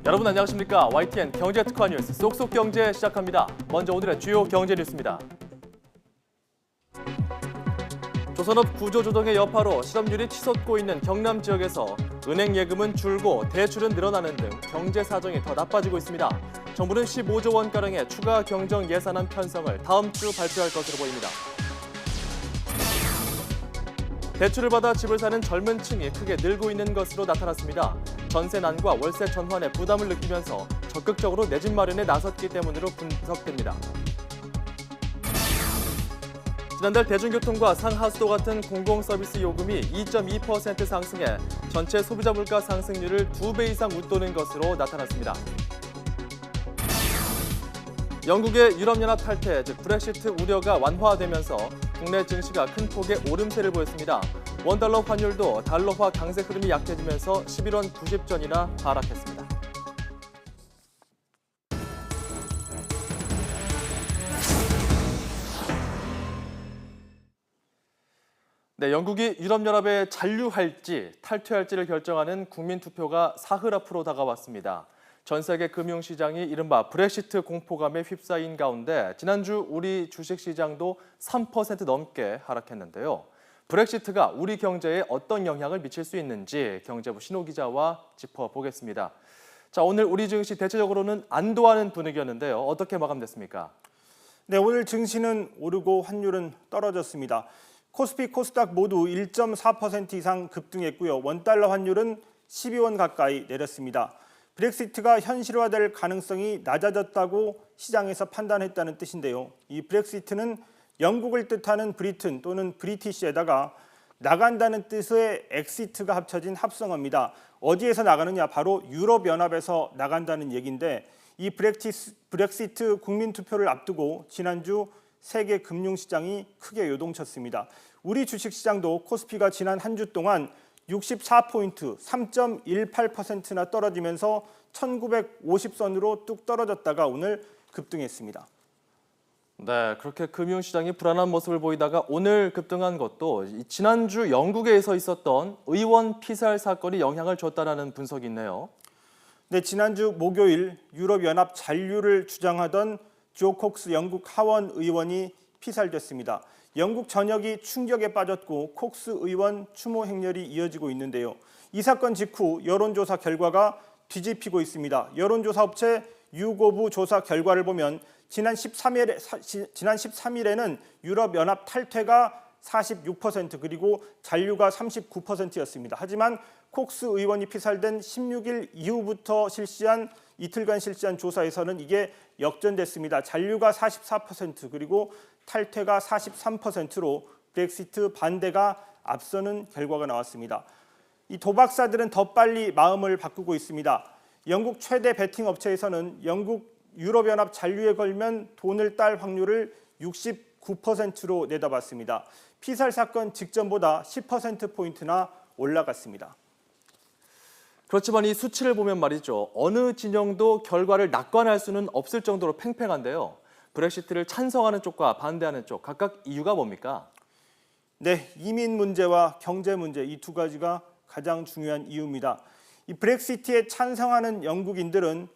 여러분 안녕하십니까? YTN 경제특화 뉴스 쏙쏙경제 시작합니다. 먼저 오늘의 주요 경제 뉴스입니다. 조선업 구조조정의 여파로 실업률이 치솟고 있는 경남 지역에서 은행 예금은 줄고 대출은 늘어나는 등 경제 사정이 더 나빠지고 있습니다. 정부는 15조 원가량의 추가 경정 예산안 편성을 다음 주 발표할 것으로 보입니다. 대출을 받아 집을 사는 젊은 층이 크게 늘고 있는 것으로 나타났습니다. 전세난과 월세 전환에 부담을 느끼면서 적극적으로 내 집 마련에 나섰기 때문으로 분석됩니다. 지난달 대중교통과 상하수도 같은 공공서비스 요금이 2.2% 상승해 전체 소비자 물가 상승률을 2배 이상 웃도는 것으로 나타났습니다. 영국의 유럽연합 탈퇴, 즉 브렉시트 우려가 완화되면서 국내 증시가 큰 폭의 오름세를 보였습니다. 원달러 환율도 달러화 강세 흐름이 약해지면서 11원 90전이나 하락했습니다. 네, 영국이 유럽연합에 잔류할지 탈퇴할지를 결정하는 국민투표가 사흘 앞으로 다가왔습니다. 전 세계 금융시장이 이른바 브렉시트 공포감에 휩싸인 가운데 지난주 우리 주식시장도 3% 넘게 하락했는데요. 브렉시트가 우리 경제에 어떤 영향을 미칠 수 있는지 경제부 신호 기자와 짚어보겠습니다. 자, 오늘 우리 증시 대체적으로는 안도하는 분위기였는데요. 어떻게 마감됐습니까? 네, 오늘 증시는 오르고 환율은 떨어졌습니다. 코스피, 코스닥 모두 1.4% 이상 급등했고요. 원달러 환율은 12원 가까이 내렸습니다. 브렉시트가 현실화될 가능성이 낮아졌다고 시장에서 판단했다는 뜻인데요. 이 브렉시트는 영국을 뜻하는 브리튼 또는 브리티시에다가 나간다는 뜻의 엑시트가 합쳐진 합성어입니다. 어디에서 나가느냐? 바로 유럽연합에서 나간다는 얘기인데 이 브렉시트 국민투표를 앞두고 지난주 세계 금융시장이 크게 요동쳤습니다. 우리 주식시장도 코스피가 지난 한 주 동안 64포인트, 3.18%나 떨어지면서 1950선으로 뚝 떨어졌다가 오늘 급등했습니다. 네, 그렇게 금융시장이 불안한 모습을 보이다가 오늘 급등한 것도 지난주 영국에서 있었던 의원 피살 사건이 영향을 줬다는 분석이 있네요. 네, 지난주 목요일 유럽연합 잔류를 주장하던 조 콕스 영국 하원 의원이 피살됐습니다. 영국 전역이 충격에 빠졌고 콕스 의원 추모 행렬이 이어지고 있는데요. 이 사건 직후 여론조사 결과가 뒤집히고 있습니다. 여론조사 업체 유고부 조사 결과를 보면 지난 13일에는 유럽연합 탈퇴가 46% 그리고 잔류가 39%였습니다. 하지만 콕스 의원이 피살된 16일 이후부터 이틀간 실시한 조사에서는 이게 역전됐습니다. 잔류가 44% 그리고 탈퇴가 43%로 브렉시트 반대가 앞서는 결과가 나왔습니다. 이 도박사들은 더 빨리 마음을 바꾸고 있습니다. 영국 최대 베팅 업체에서는 영국 유럽연합 잔류에 걸면 돈을 딸 확률을 69%로 내다봤습니다. 피살 사건 직전보다 10%포인트나 올라갔습니다. 그렇지만 이 수치를 보면 말이죠. 어느 진영도 결과를 낙관할 수는 없을 정도로 팽팽한데요. 브렉시트를 찬성하는 쪽과 반대하는 쪽 각각 이유가 뭡니까? 네, 이민 문제와 경제 문제 이 두 가지가 가장 중요한 이유입니다. 이 브렉시트에 찬성하는 영국인들은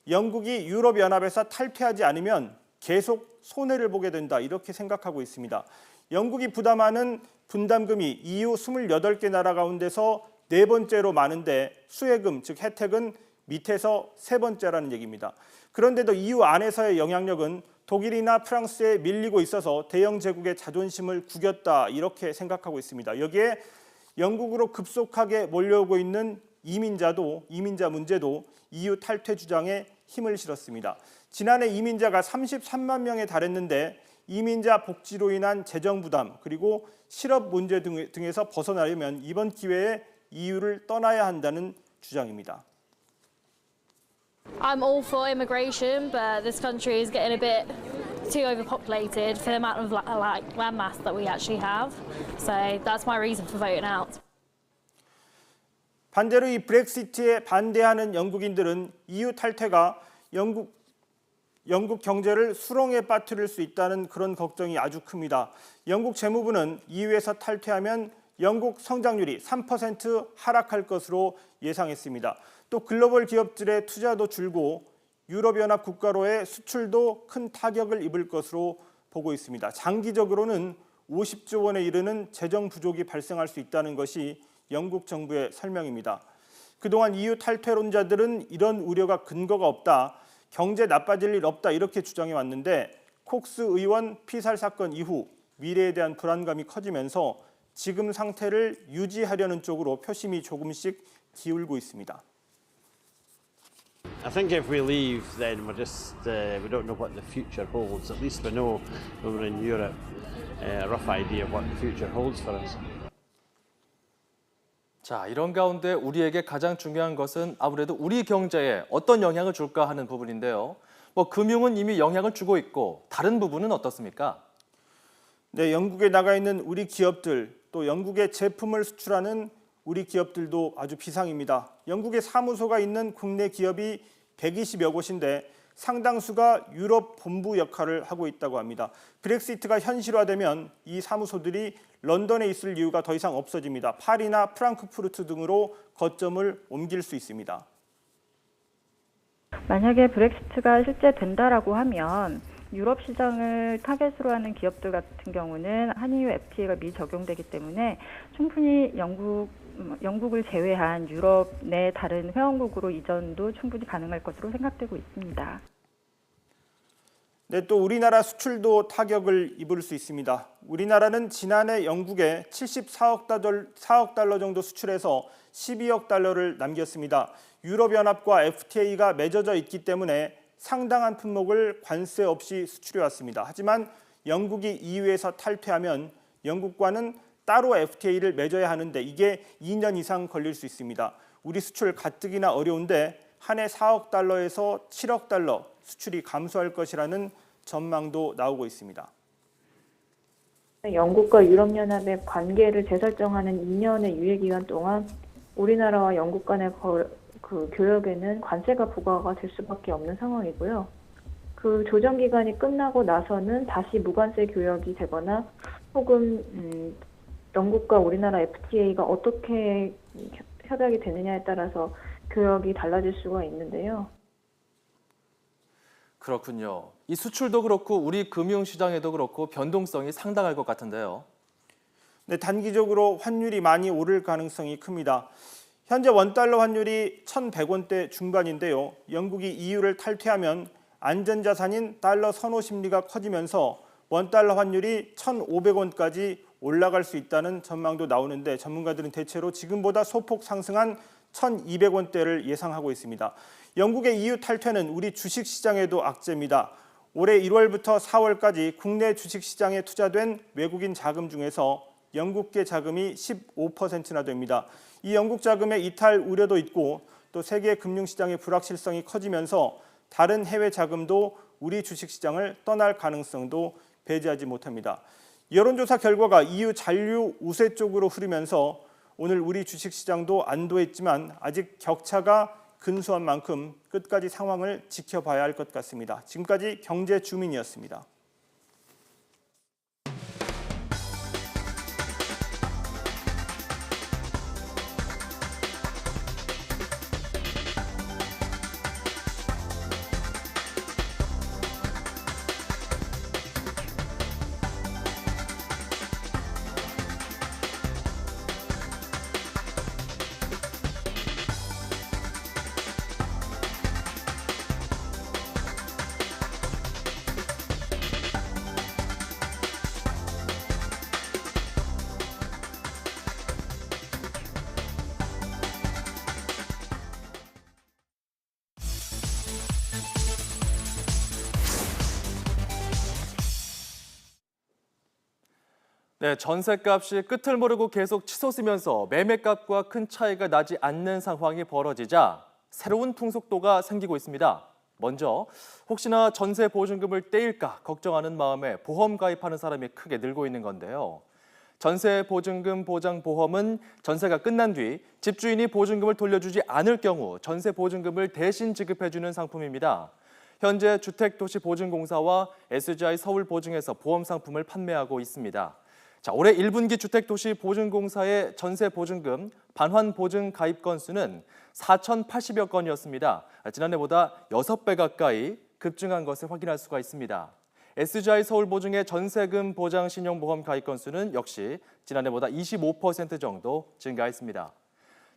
영국이 유럽연합에서 탈퇴하지 않으면 계속 손해를 보게 된다 이렇게 생각하고 있습니다. 영국이 부담하는 분담금이 EU 28개 나라 가운데서 네 번째로 많은데 수혜금, 즉 혜택은 밑에서 세 번째라는 얘기입니다. 그런데도 EU 안에서의 영향력은 독일이나 프랑스에 밀리고 있어서 대영 제국의 자존심을 구겼다 이렇게 생각하고 있습니다. 여기에 영국으로 급속하게 몰려오고 있는 이민자 문제도 EU 탈퇴 주장에 힘을 실었습니다. 지난해 이민자가 33만 명에 달했는데 이민자 복지로 인한 재정 부담 그리고 실업 문제 등에서 벗어나려면 이번 기회에 EU를 떠나야 한다는 주장입니다. I'm all for immigration, but this country is getting a bit too overpopulated for the amount of land mass that we actually have. So that's my reason for voting out. 반대로 이 브렉시트에 반대하는 영국인들은 EU 탈퇴가 영국 경제를 수렁에 빠뜨릴 수 있다는 그런 걱정이 아주 큽니다. 영국 재무부는 EU에서 탈퇴하면 영국 성장률이 3% 하락할 것으로 예상했습니다. 또 글로벌 기업들의 투자도 줄고 유럽연합 국가로의 수출도 큰 타격을 입을 것으로 보고 있습니다. 장기적으로는 50조 원에 이르는 재정 부족이 발생할 수 있다는 것이 영국 정부의 설명입니다. 그동안 EU 탈퇴론자들은 이런 우려가 근거가 없다, 경제 나빠질 일 없다 이렇게 주장해 왔는데 콕스 의원 피살 사건 이후 미래에 대한 불안감이 커지면서 지금 상태를 유지하려는 쪽으로 표심이 조금씩 기울고 있습니다. I think if we leave, then we don't know what the future holds. At least we know when we're in Europe a rough idea of what the future holds for us. 자, 이런 가운데 우리에게 가장 중요한 것은 아무래도 우리 경제에 어떤 영향을 줄까 하는 부분인데요. 금융은 이미 영향을 주고 있고 다른 부분은 어떻습니까? 네, 영국에 나가 있는 우리 기업들, 또 영국의 제품을 수출하는 우리 기업들도 아주 비상입니다. 영국에 사무소가 있는 국내 기업이 120여 곳인데 상당수가 유럽 본부 역할을 하고 있다고 합니다. 브렉시트가 현실화되면 이 사무소들이 런던에 있을 이유가 더 이상 없어집니다. 파리나 프랑크푸르트 등으로 거점을 옮길 수 있습니다. 만약에 브렉시트가 실제 된다라고 하면 유럽 시장을 타겟으로 하는 기업들 같은 경우는 한EU FTA가 미적용되기 때문에 충분히 영국을 제외한 유럽 내 다른 회원국으로 이전도 충분히 가능할 것으로 생각되고 있습니다. 네, 또 우리나라 수출도 타격을 입을 수 있습니다. 우리나라는 지난해 영국에 74억 달러 정도 수출해서 12억 달러를 남겼습니다. 유럽연합과 FTA가 맺어져 있기 때문에 상당한 품목을 관세 없이 수출해 왔습니다. 하지만 영국이 EU에서 탈퇴하면 영국과는 따로 FTA를 맺어야 하는데 이게 2년 이상 걸릴 수 있습니다. 우리 수출 가뜩이나 어려운데 한 해 4억 달러에서 7억 달러 수출이 감소할 것이라는 전망도 나오고 있습니다. 영국과 유럽연합의 관계를 재설정하는 2년의 유예기간 동안 우리나라와 영국 간의 교역에는 관세가 부과가 될 수밖에 없는 상황이고요. 그 조정 기간이 끝나고 나서는 다시 무관세 교역이 되거나 혹은 영국과 우리나라 FTA가 어떻게 협약이 되느냐에 따라서 교역이 달라질 수가 있는데요. 그렇군요. 이 수출도 그렇고 우리 금융시장에도 그렇고 변동성이 상당할 것 같은데요. 네, 단기적으로 환율이 많이 오를 가능성이 큽니다. 현재 원달러 환율이 1,100원대 중반인데요. 영국이 EU를 탈퇴하면 안전자산인 달러 선호 심리가 커지면서 원달러 환율이 1,500원까지 올라갈 수 있다는 전망도 나오는데 전문가들은 대체로 지금보다 소폭 상승한 1,200원대를 예상하고 있습니다. 영국의 EU 탈퇴는 우리 주식시장에도 악재입니다. 올해 1월부터 4월까지 국내 주식시장에 투자된 외국인 자금 중에서 영국계 자금이 15%나 됩니다. 이 영국 자금의 이탈 우려도 있고 또 세계 금융시장의 불확실성이 커지면서 다른 해외 자금도 우리 주식시장을 떠날 가능성도 배제하지 못합니다. 여론조사 결과가 EU 잔류 우세 쪽으로 흐르면서 오늘 우리 주식시장도 안도했지만 아직 격차가 근소한 만큼 끝까지 상황을 지켜봐야 할 것 같습니다. 지금까지 경제주민이었습니다. 네, 전셋값이 끝을 모르고 계속 치솟으면서 매매값과 큰 차이가 나지 않는 상황이 벌어지자 새로운 풍속도가 생기고 있습니다. 먼저 혹시나 전세 보증금을 떼일까 걱정하는 마음에 보험 가입하는 사람이 크게 늘고 있는 건데요. 전세 보증금 보장 보험은 전세가 끝난 뒤 집주인이 보증금을 돌려주지 않을 경우 전세 보증금을 대신 지급해주는 상품입니다. 현재 주택도시보증공사와 SGI 서울보증에서 보험 상품을 판매하고 있습니다. 자, 올해 1분기 주택도시보증공사의 전세 보증금 반환 보증 가입 건수는 4,080여 건이었습니다. 지난해보다 6배 가까이 급증한 것을 확인할 수가 있습니다. SGI 서울보증의 전세금 보장 신용보험 가입 건수는 역시 지난해보다 25% 정도 증가했습니다.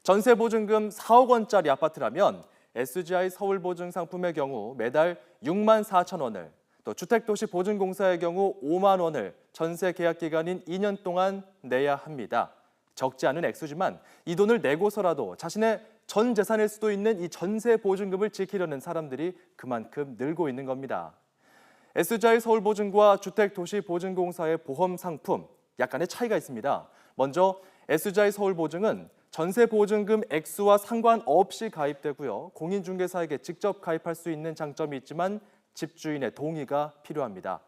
전세보증금 4억 원짜리 아파트라면 SGI 서울보증 상품의 경우 매달 6만 4천 원을, 또 주택도시보증공사의 경우 5만 원을 전세 계약 기간인 2년 동안 내야 합니다. 적지 않은 액수지만 이 돈을 내고서라도 자신의 전 재산일 수도 있는 이 전세 보증금을 지키려는 사람들이 그만큼 늘고 있는 겁니다. SGI 서울보증과 주택도시보증공사의 보험 상품, 약간의 차이가 있습니다. 먼저 SGI 서울보증은 전세 보증금 액수와 상관없이 가입되고요. 공인중개사에게 직접 가입할 수 있는 장점이 있지만 집주인의 동의가 필요합니다.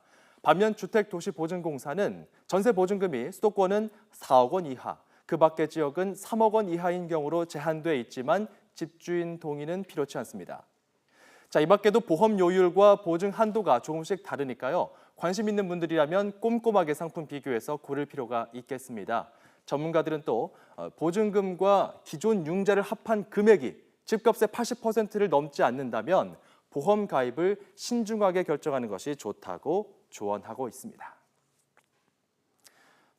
반면 주택도시보증공사는 전세 보증금이 수도권은 4억 원 이하, 그 밖의 지역은 3억 원 이하인 경우로 제한돼 있지만 집주인 동의는 필요치 않습니다. 자, 이 밖에도 보험 요율과 보증 한도가 조금씩 다르니까요. 관심 있는 분들이라면 꼼꼼하게 상품 비교해서 고를 필요가 있겠습니다. 전문가들은 또 보증금과 기존 융자를 합한 금액이 집값의 80%를 넘지 않는다면 보험 가입을 신중하게 결정하는 것이 좋다고 조언하고 있습니다.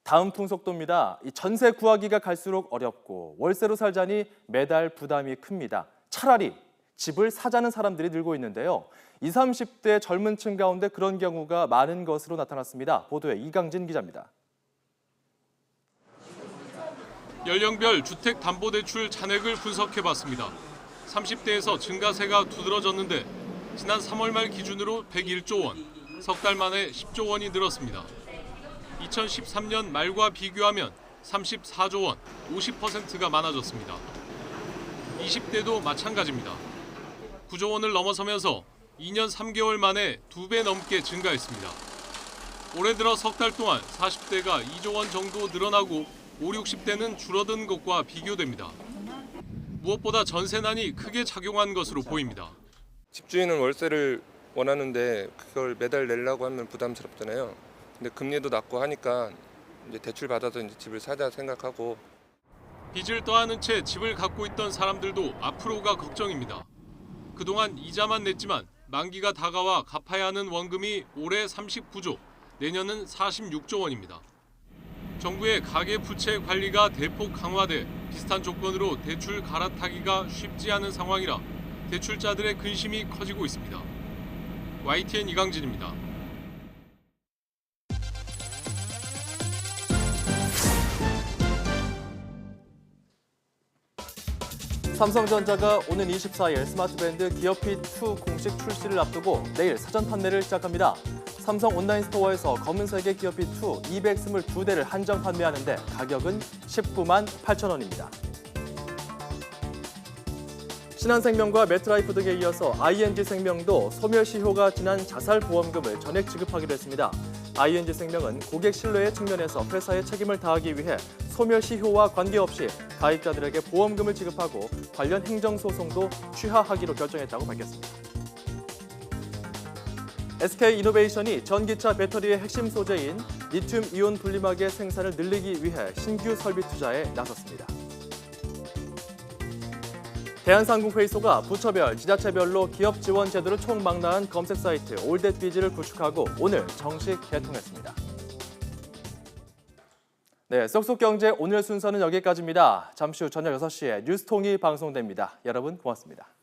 다음 풍속도입니다. 이 전세 구하기가 갈수록 어렵고 월세로 살자니 매달 부담이 큽니다. 차라리 집을 사자는 사람들이 늘고 있는데요. 20, 30대 젊은 층 가운데 그런 경우가 많은 것으로 나타났습니다. 보도에 이강진 기자입니다. 연령별 주택담보대출 잔액을 분석해봤습니다. 30대에서 증가세가 두드러졌는데 지난 3월 말 기준으로 101조 원, 석 달 만에 10조 원이 늘었습니다. 2013년 말과 비교하면 34조 원, 50%가 많아졌습니다. 20대도 마찬가지입니다. 9조 원을 넘어서면서 2년 3개월 만에 2배 넘게 증가했습니다. 올해 들어 석 달 동안 40대가 2조 원 정도 늘어나고 5, 60대는 줄어든 것과 비교됩니다. 무엇보다 전세난이 크게 작용한 것으로 보입니다. 집주인은 월세를 원하는데 그걸 매달 내려고 하면 부담스럽잖아요. 근데 금리도 낮고 하니까 이제 대출 받아서 이제 집을 사자 생각하고. 빚을 떠안은 채 집을 갖고 있던 사람들도 앞으로가 걱정입니다. 그동안 이자만 냈지만 만기가 다가와 갚아야 하는 원금이 올해 39조, 내년은 46조 원입니다. 정부의 가계부채 관리가 대폭 강화돼 비슷한 조건으로 대출 갈아타기가 쉽지 않은 상황이라 대출자들의 근심이 커지고 있습니다. YTN 이강진입니다. 삼성전자가 오는 24일 스마트밴드 기어핏2 공식 출시를 앞두고 내일 사전 판매를 시작합니다. 삼성 온라인 스토어에서 검은색의 기어핏2 222대를 한정 판매하는데 가격은 19만 8천 원입니다. 신한생명과 매트라이프 등에 이어서 ING생명도 소멸시효가 지난 자살보험금을 전액 지급하기로 했습니다. ING생명은 고객 신뢰의 측면에서 회사의 책임을 다하기 위해 소멸시효와 관계없이 가입자들에게 보험금을 지급하고 관련 행정소송도 취하하기로 결정했다고 밝혔습니다. SK이노베이션이 전기차 배터리의 핵심 소재인 리튬이온 분리막의 생산을 늘리기 위해 신규 설비 투자에 나섰습니다. 대한상공회의소가 부처별, 지자체별로 기업 지원 제도를 총망라한 검색 사이트 올댓비즈를 구축하고 오늘 정식 개통했습니다. 네, 쏙쏙경제 오늘 순서는 여기까지입니다. 잠시 후 저녁 6시에 뉴스통이 방송됩니다. 여러분 고맙습니다.